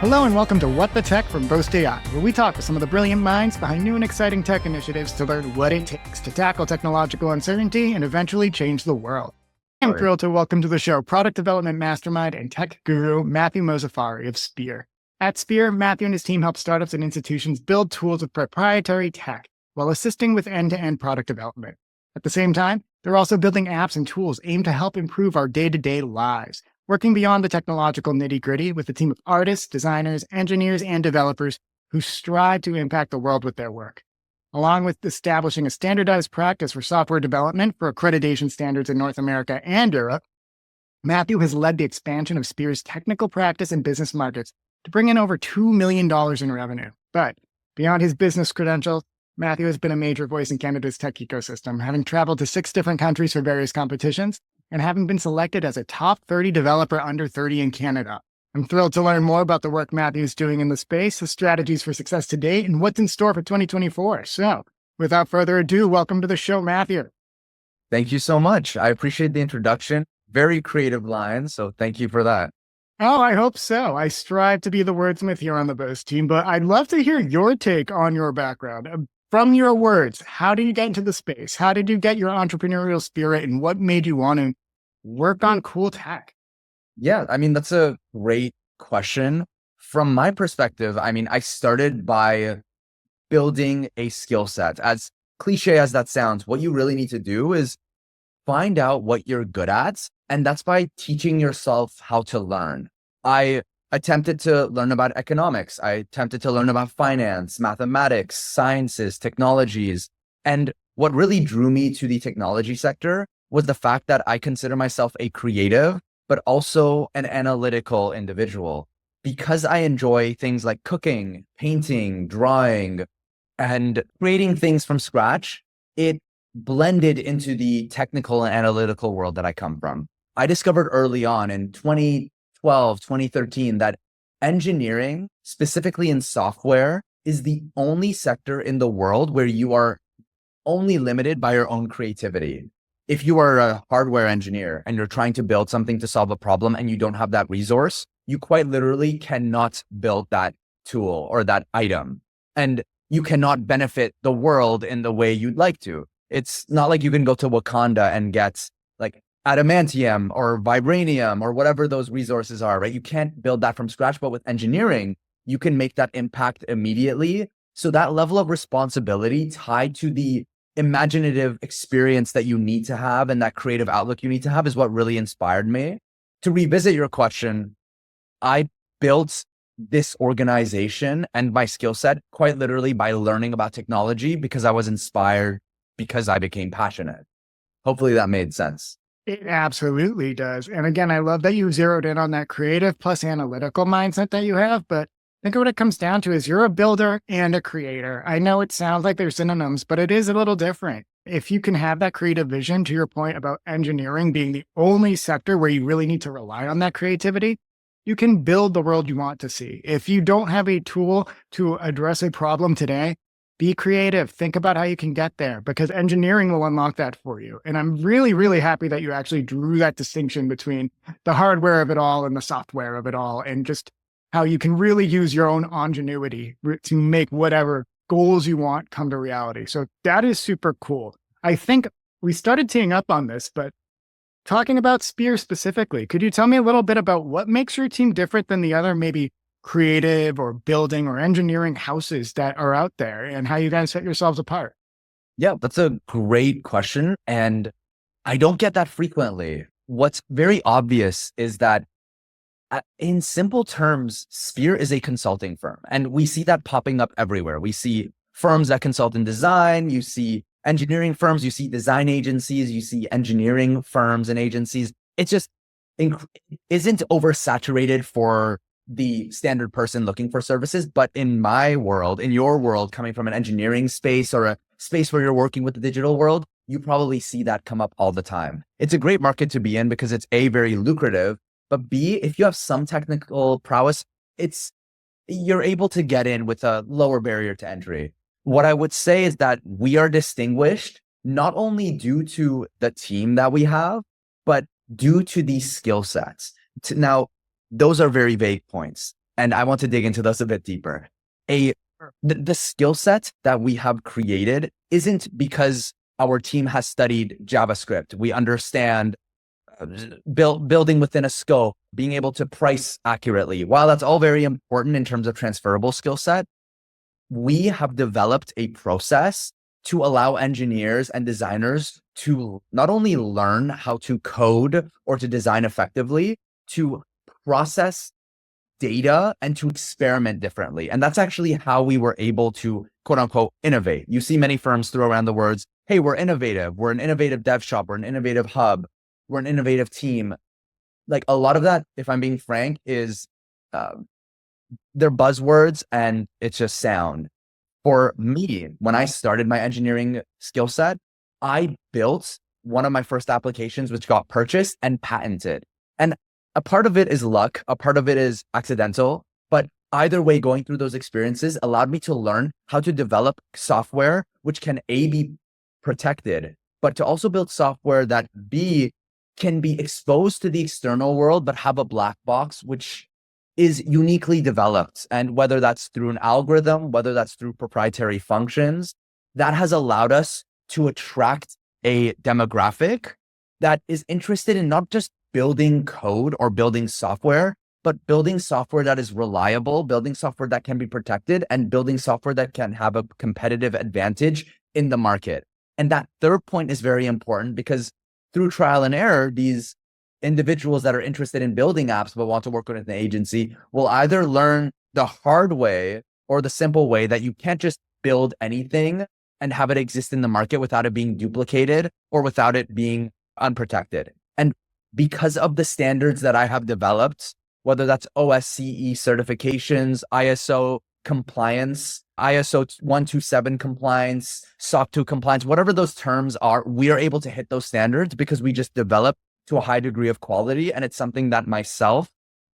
Hello and welcome to What the Tech from Boast AI, where we talk with some of the brilliant minds behind new and exciting tech initiatives to learn what it takes to tackle technological uncertainty and eventually change the world. I'm thrilled to welcome to the show product development mastermind and tech guru Mathew Mozaffari of Speer. At Speer, Mathew and his team help startups and institutions build tools with proprietary tech while assisting with end-to-end product development. At the same time, they're also building apps and tools aimed to help improve our day-to-day lives, working beyond the technological nitty-gritty with a team of artists, designers, engineers, and developers who strive to impact the world with their work. Along with establishing a standardized practice for software development for accreditation standards in North America and Europe, Mathew has led the expansion of Speer's technical practice and business markets to bring in over $2 million in revenue. But beyond his business credentials, Mathew has been a major voice in Canada's tech ecosystem, having traveled to 6 different countries for various competitions and having been selected as a top 30 developer under 30 in Canada. I'm thrilled to learn more about the work Mathew is doing in the space, the strategies for success to date, and what's in store for 2024. So, without further ado, welcome to the show, Mathew. Thank you so much. I appreciate the introduction. Very creative line, so thank you for that. Oh, I hope so. I strive to be the wordsmith here on the Boast team, but I'd love to hear your take on your background. From your words, how did you get into the space? How did you get your entrepreneurial spirit, and what made you want to work on cool tech? Yeah, that's a great question. From my perspective, I started by building a skill set. As cliche as that sounds, what you really need to do is find out what you're good at, and that's by teaching yourself how to learn. I attempted to learn about economics. I attempted to learn about finance, mathematics, sciences, technologies. And what really drew me to the technology sector was the fact that I consider myself a creative, but also an analytical individual. Because I enjoy things like cooking, painting, drawing, and creating things from scratch, it blended into the technical and analytical world that I come from. I discovered early on in 2012, 2013, that engineering, specifically in software, is the only sector in the world where you are only limited by your own creativity. If you are a hardware engineer and you're trying to build something to solve a problem and you don't have that resource, you quite literally cannot build that tool or that item. And you cannot benefit the world in the way you'd like to. It's not like you can go to Wakanda and get like adamantium or vibranium or whatever those resources are, right? You can't build that from scratch, but with engineering, you can make that impact immediately. So that level of responsibility tied to the imaginative experience that you need to have and that creative outlook you need to have is what really inspired me. To revisit your question, I built this organization and my skill set quite literally by learning about technology because I was inspired, because I became passionate. Hopefully that made sense. It absolutely does. And again, I love that you zeroed in on that creative plus analytical mindset that you have, but I think what it comes down to is you're a builder and a creator. I know it sounds like they're synonyms, but it is a little different. If you can have that creative vision, to your point about engineering being the only sector where you really need to rely on that creativity, you can build the world you want to see. If you don't have a tool to address a problem today, be creative. Think about how you can get there because engineering will unlock that for you. And I'm really, really happy that you actually drew that distinction between the hardware of it all and the software of it all, and just how you can really use your own ingenuity to make whatever goals you want come to reality. So that is super cool. I think we started teeing up on this, but talking about Speer specifically, could you tell me a little bit about what makes your team different than the other maybe creative or building or engineering houses that are out there and how you guys set yourselves apart? Yeah, that's a great question. And I don't get that frequently. What's very obvious is that in simple terms, Speer is a consulting firm, and we see that popping up everywhere. We see firms that consult in design, you see engineering firms, you see design agencies, you see engineering firms and agencies. It just isn't oversaturated for the standard person looking for services. But in my world, in your world, coming from an engineering space or a space where you're working with the digital world, you probably see that come up all the time. It's a great market to be in because it's A, very lucrative, but B, if you have some technical prowess, you're able to get in with a lower barrier to entry. What I would say is that we are distinguished not only due to the team that we have, but due to these skill sets. Now, those are very vague points. And I want to dig into those a bit deeper. The skill set that we have created isn't because our team has studied JavaScript. We understand building within a scope, being able to price accurately. While that's all very important in terms of transferable skill set, we have developed a process to allow engineers and designers to not only learn how to code or to design effectively, to process data and to experiment differently. And that's actually how we were able to, quote unquote, innovate. You see many firms throw around the words, hey, we're innovative. We're an innovative dev shop. We're an innovative hub. We're an innovative team. Like a lot of that, if I'm being frank, is they're buzzwords and it's just sound. For me, when I started my engineering skill set, I built one of my first applications, which got purchased and patented. And a part of it is luck, a part of it is accidental, but either way, going through those experiences allowed me to learn how to develop software, which can A, be protected, but to also build software that B, can be exposed to the external world, but have a black box, which is uniquely developed. And whether that's through an algorithm, whether that's through proprietary functions, that has allowed us to attract a demographic that is interested in not just building code or building software, but building software that is reliable, building software that can be protected, and building software that can have a competitive advantage in the market. And that third point is very important because through trial and error, these individuals that are interested in building apps but want to work with an agency will either learn the hard way or the simple way that you can't just build anything and have it exist in the market without it being duplicated or without it being unprotected. And because of the standards that I have developed, whether that's OSCE certifications, ISO compliance, ISO 127 compliance, SOC 2 compliance, whatever those terms are, we are able to hit those standards because we just develop to a high degree of quality. And it's something that myself,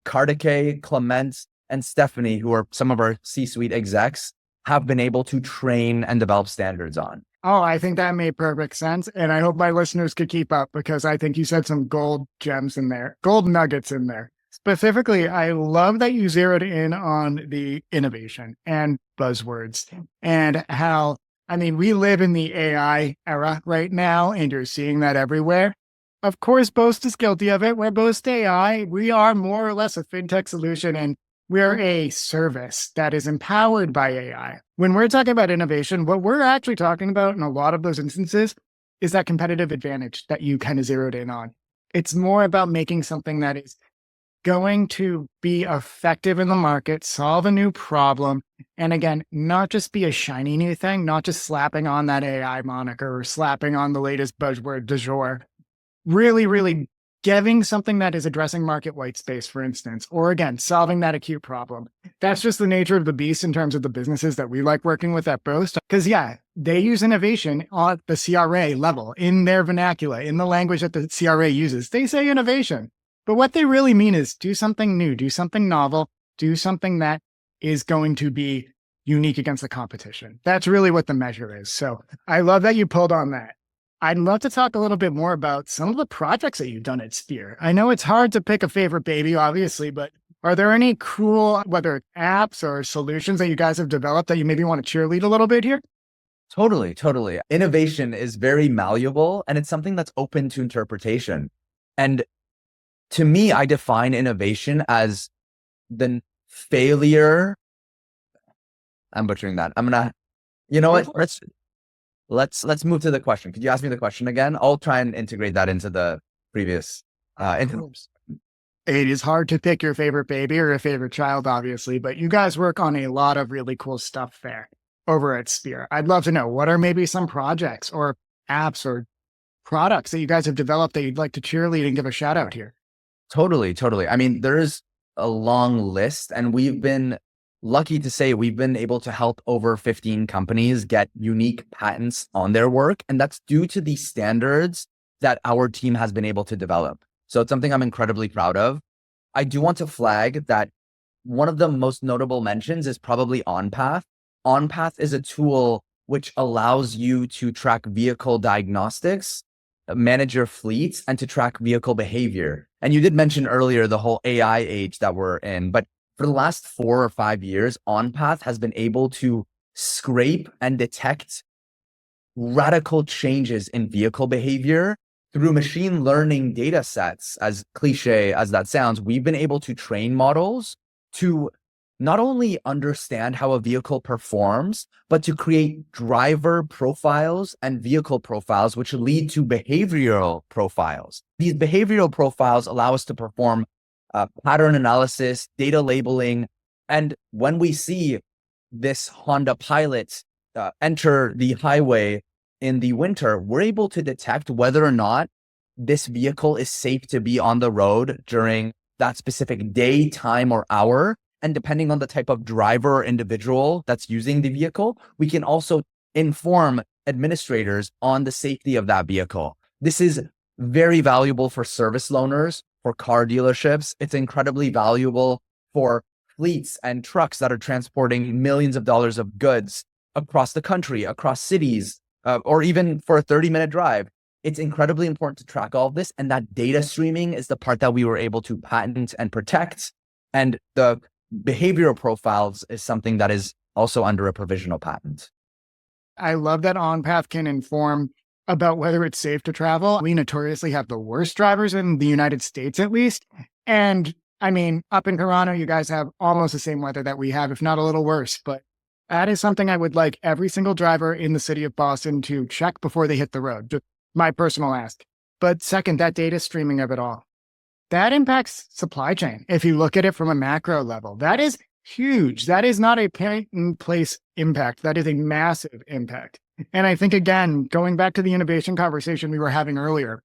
Kartike, Clement, and Stephanie, who are some of our C-suite execs, have been able to train and develop standards on. Oh, I think that made perfect sense. And I hope my listeners could keep up because I think you said some gold gems in there, gold nuggets in there. Specifically, I love that you zeroed in on the innovation and buzzwords and how, I mean, we live in the AI era right now, and you're seeing that everywhere. Of course, Boast is guilty of it. We're Boast AI. We are more or less a fintech solution, and we're a service that is empowered by AI. When we're talking about innovation, what we're actually talking about in a lot of those instances is that competitive advantage that you kind of zeroed in on. It's more about making something that is going to be effective in the market, solve a new problem, and again, not just be a shiny new thing, not just slapping on that AI moniker or slapping on the latest buzzword du jour. Really giving something that is addressing market white space, for instance, or again, solving that acute problem. That's just the nature of the beast in terms of the businesses that we like working with at Boast. Because yeah, they use innovation on the CRA level, in their vernacular, in the language that the CRA uses. They say innovation. But what they really mean is do something new, do something novel, do something that is going to be unique against the competition. That's really what the measure is. So I love that you pulled on that. I'd love to talk a little bit more about some of the projects that you've done at Speer. I know it's hard to pick a favorite baby, obviously, but are there any cool, whether apps or solutions that you guys have developed that you maybe want to cheerlead a little bit here? Totally. Innovation is very malleable and it's something that's open to interpretation. And to me, I define innovation as the failure. I'm butchering that. You know what? Let's move to the question. Could you ask me the question again? I'll try and integrate that into the previous interviews. It is hard to pick your favorite baby or your favorite child, obviously, but you guys work on a lot of really cool stuff there over at Speer. I'd love to know, what are maybe some projects or apps or products that you guys have developed that you'd like to cheerlead and give a shout out here? Totally. I mean, there's a long list, and we've been lucky to say we've been able to help over 15 companies get unique patents on their work. And that's due to the standards that our team has been able to develop. So it's something I'm incredibly proud of. I do want to flag that one of the most notable mentions is probably OnPath. OnPath is a tool which allows you to track vehicle diagnostics, manage your fleets, and to track vehicle behavior. And you did mention earlier the whole AI age that we're in, but For the last 4 or 5 years, OnPath has been able to scrape and detect radical changes in vehicle behavior through machine learning data sets. As cliche as that sounds, we've been able to train models to not only understand how a vehicle performs, but to create driver profiles and vehicle profiles, which lead to behavioral profiles. These behavioral profiles allow us to perform pattern analysis, data labeling. And when we see this Honda Pilot enter the highway in the winter, we're able to detect whether or not this vehicle is safe to be on the road during that specific day, time, or hour. And depending on the type of driver or individual that's using the vehicle, we can also inform administrators on the safety of that vehicle. This is very valuable for service loaners, for car dealerships. It's incredibly valuable for fleets and trucks that are transporting millions of dollars of goods across the country, across cities, or even for a 30-minute drive. It's incredibly important to track all of this. And that data streaming is the part that we were able to patent and protect. And the behavioral profiles is something that is also under a provisional patent. I love that OnPath can inform about whether it's safe to travel. We notoriously have the worst drivers in the United States, at least. And I mean, up in Toronto, you guys have almost the same weather that we have, if not a little worse. But that is something I would like every single driver in the city of Boston to check before they hit the road. Just my personal ask. But second, that data streaming of it all. That impacts supply chain. If you look at it from a macro level, that is huge. That is not a point in place impact. That is a massive impact. And I think, again, going back to the innovation conversation we were having earlier,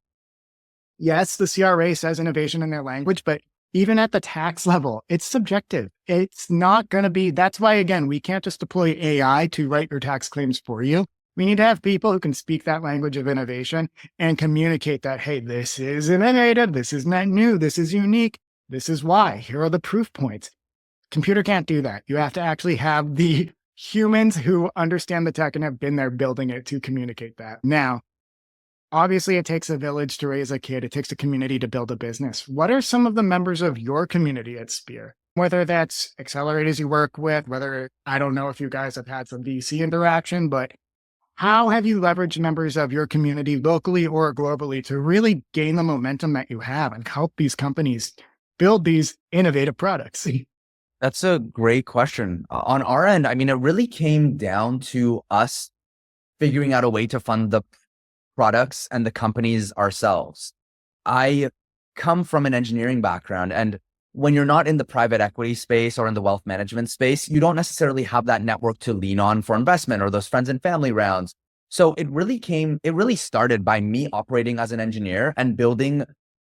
yes, the CRA says innovation in their language, but even at the tax level, it's subjective. It's not going to be, that's why, again, we can't just deploy AI to write your tax claims for you. We need to have people who can speak that language of innovation and communicate that, hey, this is innovative, this is not new, this is unique, this is why, here are the proof points. Computer can't do that. You have to actually have the humans who understand the tech and have been there building it to communicate that. Now, obviously, it takes a village to raise a kid. It takes a community to build a business. What are some of the members of your community at Speer? Whether that's accelerators you work with, whether, I don't know if you guys have had some VC interaction, but how have you leveraged members of your community locally or globally to really gain the momentum that you have and help these companies build these innovative products? That's a great question. On our end, I mean, it really came down to us figuring out a way to fund the products and the companies ourselves. I come from an engineering background, and when you're not in the private equity space or in the wealth management space, you don't necessarily have that network to lean on for investment or those friends and family rounds. So it really started by me operating as an engineer and building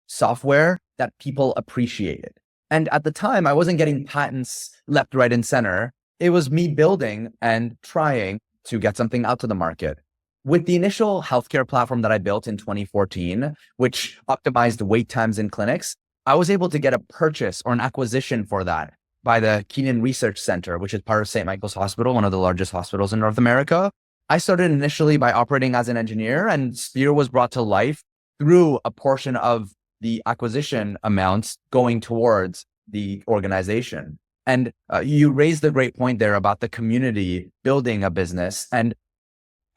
software that people appreciated. And at the time, I wasn't getting patents left, right, and center. It was me building and trying to get something out to the market. With the initial healthcare platform that I built in 2014, which optimized wait times in clinics, I was able to get a purchase or an acquisition for that by the Keenan Research Center, which is part of St. Michael's Hospital, one of the largest hospitals in North America. I started initially by operating as an engineer, and Speer was brought to life through a portion of the acquisition amounts going towards the organization. And you raised a great point there about the community building a business. And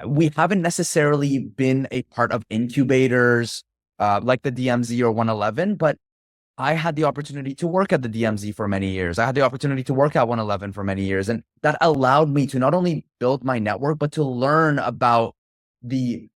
we haven't necessarily been a part of incubators like the DMZ or 111, but I had the opportunity to work at the DMZ for many years. I had the opportunity to work at 111 for many years. And that allowed me to not only build my network, but to learn about the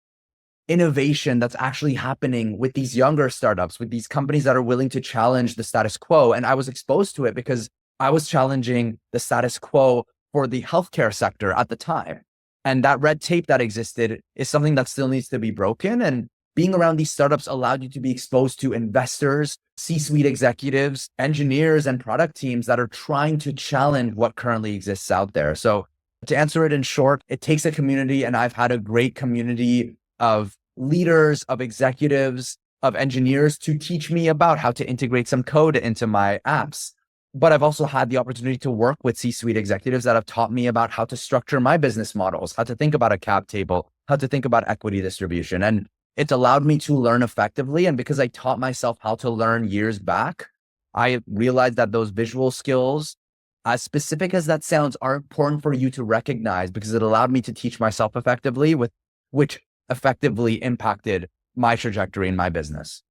innovation that's actually happening with these younger startups, with these companies that are willing to challenge the status quo. And I was exposed to it because I was challenging the status quo for the healthcare sector at the time. And that red tape that existed is something that still needs to be broken. And being around these startups allowed you to be exposed to investors, C-suite executives, engineers, and product teams that are trying to challenge what currently exists out there. So to answer it in short, it takes a community, and I've had a great community of leaders, of executives, of engineers to teach me about how to integrate some code into my apps. But I've also had the opportunity to work with C-suite executives that have taught me about how to structure my business models, how to think about a cap table, how to think about equity distribution. And it's allowed me to learn effectively. And because I taught myself how to learn years back, I realized that those visual skills, as specific as that sounds, are important for you to recognize because it allowed me to teach myself effectively, which effectively impacted my trajectory in my business.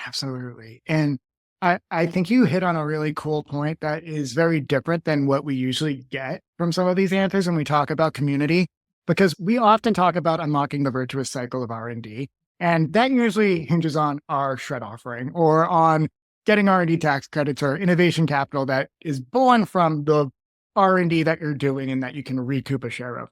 Absolutely. And I think you hit on a really cool point that is very different than what we usually get from some of these answers when we talk about community, because we often talk about unlocking the virtuous cycle of R&D. And that usually hinges on our shred offering or on getting R&D tax credits or innovation capital that is born from the R&D that you're doing and that you can recoup a share of.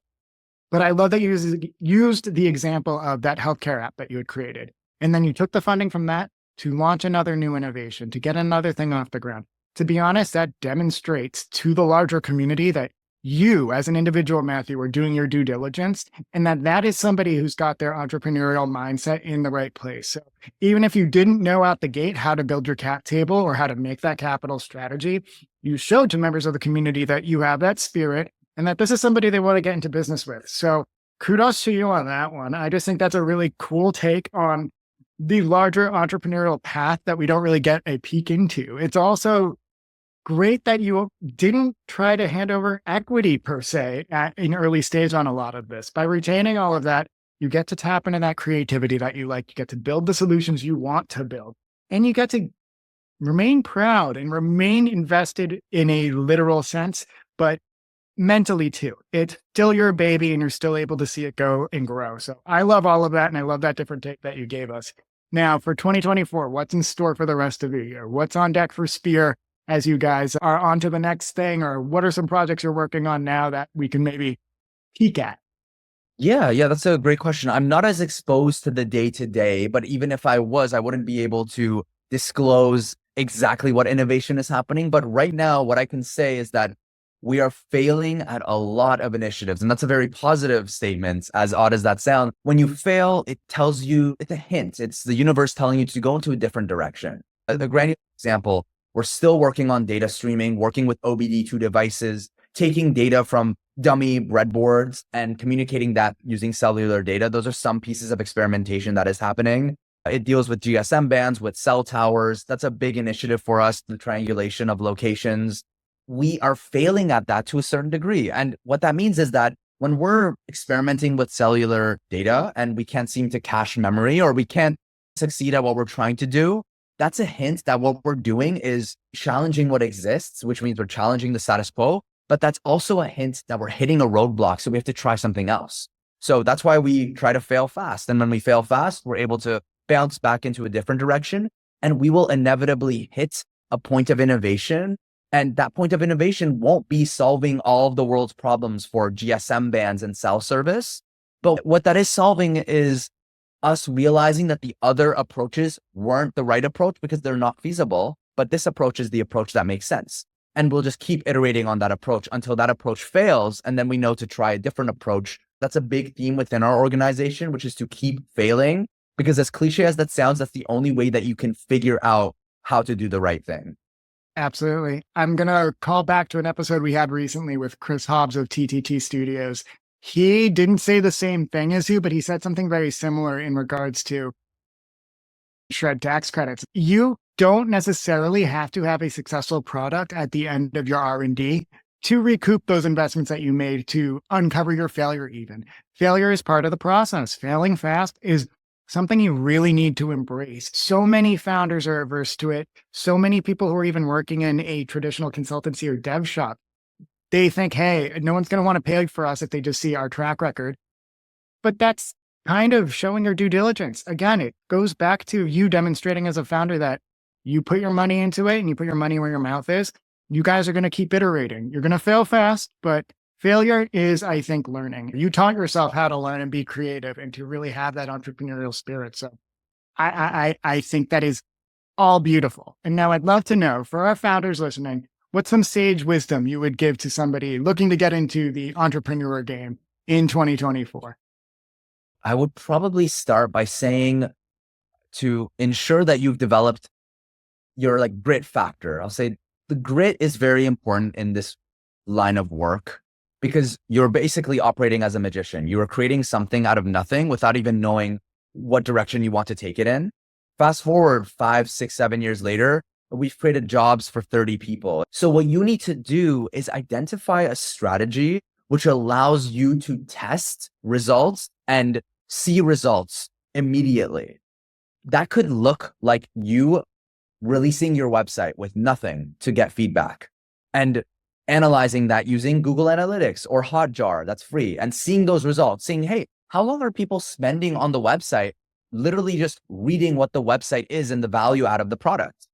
But I love that you used the example of that healthcare app that you had created. And then you took the funding from that to launch another new innovation, to get another thing off the ground. To be honest, that demonstrates to the larger community that you, as an individual, Mathew, are doing your due diligence, and that is somebody who's got their entrepreneurial mindset in the right place. So even if you didn't know out the gate how to build your cap table or how to make that capital strategy, you showed to members of the community that you have that spirit and that this is somebody they want to get into business with. So kudos to you on that one. I just think that's a really cool take on the larger entrepreneurial path that we don't really get a peek into. It's also great that you didn't try to hand over equity per se at an early stage on a lot of this. By retaining all of that, you get to tap into that creativity that you like. You get to build the solutions you want to build, and you get to remain proud and remain invested in a literal sense, but mentally too. It's still your baby and you're still able to see it go and grow. So I love all of that. And I love that different take that you gave us. Now for 2024, what's in store for the rest of the year? What's on deck for Speer as you guys are on to the next thing? Or what are some projects you're working on now that we can maybe peek at? Yeah, that's a great question. I'm not as exposed to the day-to-day, but even if I was, I wouldn't be able to disclose exactly what innovation is happening. But right now, what I can say is that we are failing at a lot of initiatives. And that's a very positive statement, as odd as that sounds. When you fail, it tells you, it's a hint. It's the universe telling you to go into a different direction. A granular example, we're still working on data streaming, working with OBD2 devices, taking data from dummy breadboards and communicating that using cellular data. Those are some pieces of experimentation that is happening. It deals with GSM bands, with cell towers. That's a big initiative for us, the triangulation of locations. We are failing at that to a certain degree. And what that means is that when we're experimenting with cellular data and we can't seem to cache memory or we can't succeed at what we're trying to do, that's a hint that what we're doing is challenging what exists, which means we're challenging the status quo. But that's also a hint that we're hitting a roadblock. So we have to try something else. So that's why we try to fail fast. And when we fail fast, we're able to bounce back into a different direction. And we will inevitably hit a point of innovation. And that point of innovation won't be solving all of the world's problems for GSM bands and cell service. But what that is solving is us realizing that the other approaches weren't the right approach because they're not feasible. But this approach is the approach that makes sense. And we'll just keep iterating on that approach until that approach fails. And then we know to try a different approach. That's a big theme within our organization, which is to keep failing. Because as cliche as that sounds, that's the only way that you can figure out how to do the right thing. Absolutely. I'm going to call back to an episode we had recently with Chris Hobbs of TTT Studios. He didn't say the same thing as you, but he said something very similar in regards to shred tax credits. You don't necessarily have to have a successful product at the end of your R&D to recoup those investments that you made, to uncover your failure even. Failure is part of the process. Failing fast is something you really need to embrace. So many founders are averse to it. So many people who are even working in a traditional consultancy or dev shop, they think, hey, no one's going to want to pay for us if they just see our track record. But that's kind of showing your due diligence. Again, it goes back to you demonstrating as a founder that you put your money into it and you put your money where your mouth is. You guys are going to keep iterating. You're going to fail fast, but failure is, I think, learning. You taught yourself how to learn and be creative and to really have that entrepreneurial spirit. So I think that is all beautiful. And now I'd love to know, for our founders listening, what's some sage wisdom you would give to somebody looking to get into the entrepreneur game in 2024? I would probably start by saying to ensure that you've developed your grit factor. I'll say the grit is very important in this line of work because you're basically operating as a magician. You are creating something out of nothing without even knowing what direction you want to take it in. Fast forward 5, 6, 7 years later, we've created jobs for 30 people. So what you need to do is identify a strategy which allows you to test results and see results immediately. That could look like you releasing your website with nothing to get feedback and analyzing that using Google Analytics or Hotjar, that's free, and seeing those results, seeing, hey, how long are people spending on the website, literally just reading what the website is and the value out of the product.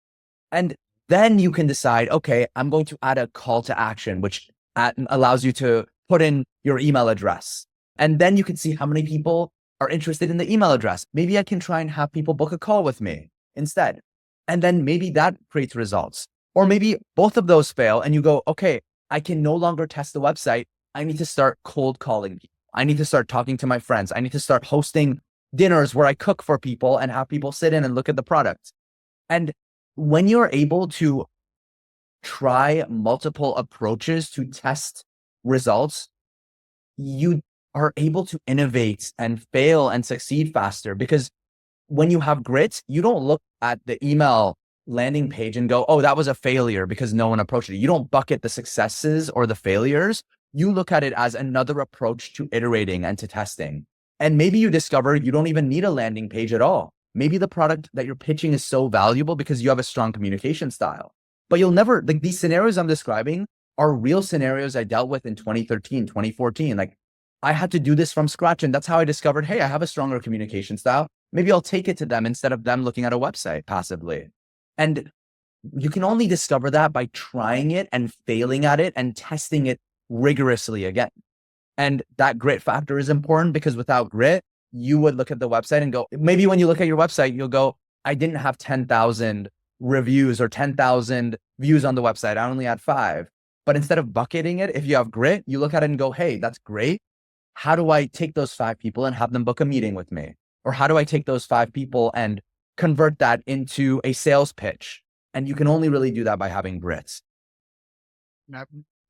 And then you can decide, okay, I'm going to add a call to action, which allows you to put in your email address. And then you can see how many people are interested in the email address. Maybe I can try and have people book a call with me instead. And then maybe that creates results. Or maybe both of those fail and you go, okay, I can no longer test the website. I need to start cold calling people. I need to start talking to my friends. I need to start hosting dinners where I cook for people and have people sit in and look at the product. And when you're able to try multiple approaches to test results, you are able to innovate and fail and succeed faster. Because when you have grit, you don't look at the email landing page and go, oh, that was a failure because no one approached it. You don't bucket the successes or the failures. You look at it as another approach to iterating and to testing. And maybe you discover you don't even need a landing page at all. Maybe the product that you're pitching is so valuable because you have a strong communication style. But you'll never, like, these scenarios I'm describing are real scenarios I dealt with in 2013, 2014. Like, I had to do this from scratch. And that's how I discovered, hey, I have a stronger communication style. Maybe I'll take it to them instead of them looking at a website passively. And you can only discover that by trying it and failing at it and testing it rigorously again. And that grit factor is important because without grit, you would look at the website and go, maybe when you look at your website, you'll go, I didn't have 10,000 reviews or 10,000 views on the website. I only had 5. But instead of bucketing it, if you have grit, you look at it and go, hey, that's great. How do I take those 5 people and have them book a meeting with me? Or how do I take those 5 people and convert that into a sales pitch? And you can only really do that by having grit.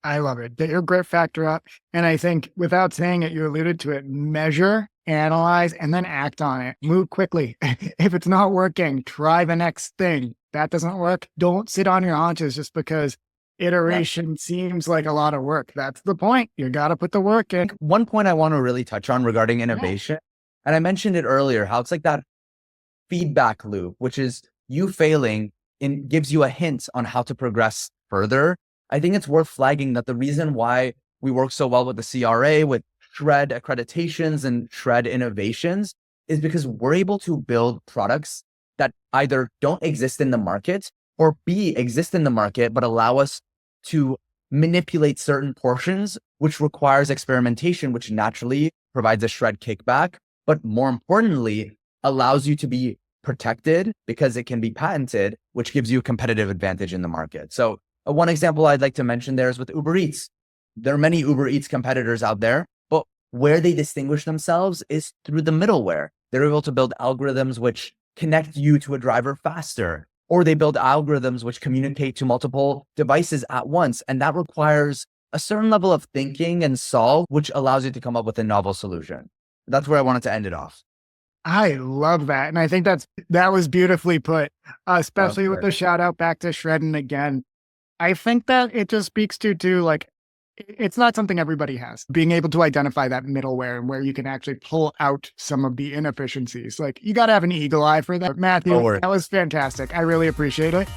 I love it. Get your grit factor up. And I think without saying it, you alluded to it, measure, analyze, and then act on it. Move quickly. If it's not working, try the next thing. That doesn't work. Don't sit on your haunches just because iteration seems like a lot of work. That's the point. You got to put the work in. One point I want to really touch on regarding innovation, and I mentioned it earlier, how it's like that feedback loop, which is you failing and gives you a hint on how to progress further. I think it's worth flagging that the reason why we work so well with the CRA, with Shred accreditations and Shred innovations is because we're able to build products that either don't exist in the market or B, exist in the market, but allow us to manipulate certain portions, which requires experimentation, which naturally provides a Shred kickback, but more importantly, allows you to be protected because it can be patented, which gives you a competitive advantage in the market. So one example I'd like to mention there is with Uber Eats. There are many Uber Eats competitors out there, but where they distinguish themselves is through the middleware. They're able to build algorithms which connect you to a driver faster, or they build algorithms which communicate to multiple devices at once. And that requires a certain level of thinking and solve, which allows you to come up with a novel solution. That's where I wanted to end it off. I love that. And I think that was beautifully put, especially with the shout out back to Shredden again. I think that it just speaks to like, it's not something everybody has. Being able to identify that middleware and where you can actually pull out some of the inefficiencies. Like, you got to have an eagle eye for that. Matthew, that was fantastic. I really appreciate it.